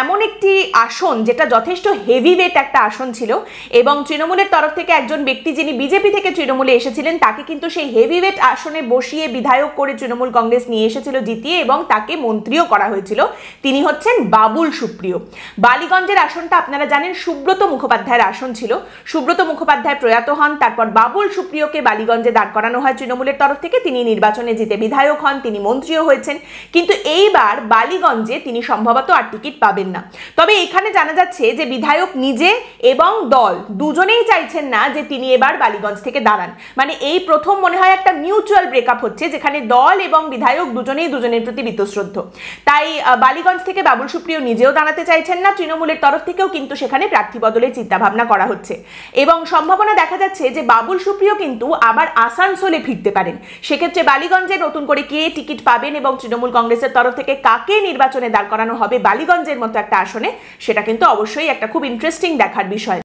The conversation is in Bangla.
এমন একটি আসন যেটা যথেষ্ট হেভিওয়েট একটা আসন ছিল এবং তৃণমূলের তরফ থেকে একজন ব্যক্তি যিনি বিজেপি থেকে তৃণমূলে এসেছিলেন তাকে কিন্তু সেই হেভিওয়েট আসনে বসিয়ে বিধায়ক করে তৃণমূল কংগ্রেস নিয়ে এসেছিল জিতিয়ে এবং তাকে মন্ত্রীও করা হয়েছিল। তিনি হচ্ছেন বাবুল সুপ্রিয়। বালিগঞ্জের আসনটা আপনারা জানেন সুব্রত মুখোপাধ্যায়ের আসন ছিল। সুব্রত মুখোপাধ্যায় প্রয়াত হন, তারপর বাবুল সুপ্রিয়কে বালিগঞ্জে দাঁড় করানো হয় তৃণমূলের তরফ থেকে। তিনি নির্বাচনে জিতে বিধায়ক হন, তিনি মন্ত্রীও হয়েছেন, কিন্তু এইবার বালিগঞ্জে তিনি সম্ভবত আর টিকিট পাবেন না। তবে এখানে জানা যাচ্ছে যে বিধায়ক নিজে এবং দল দুজনেই চাইছেন না যে তিনি এবার বালিগঞ্জ থেকে দাঁড়ান। মানে এই প্রথম মনে হয় একটা মিউচুয়াল ব্রেকআপ হচ্ছে যেখানে দল এবং বিধায়ক দুজনেই দুজনের প্রতি বীতশ্রদ্ধ। তাই বালিগঞ্জ থেকে বাবুল সুপ্রিয় নিজেও দাঁড়াতে চাইছেন না, তৃণমূলের তরফ থেকেও কিন্তু সেখানে প্রার্থী বদলের চিন্তাভাবনা করা হচ্ছে এবং সম্ভাবনা দেখা যাচ্ছে যে বাবুল সুপ্রিয় কিন্তু আবার আসানসোলে ফিরতে পারেন। সেক্ষেত্রে বালিগঞ্জে নতুন করে কে টিকিট পাবেন এবং তৃণমূল কংগ্রেসের তরফ থেকে কাকে নির্বাচনে দাঁড় করানো হবে বালিগঞ্জের মতো একটা আসনে, সেটা কিন্তু অবশ্যই একটা খুব ইন্টারেস্টিং দেখার বিষয়।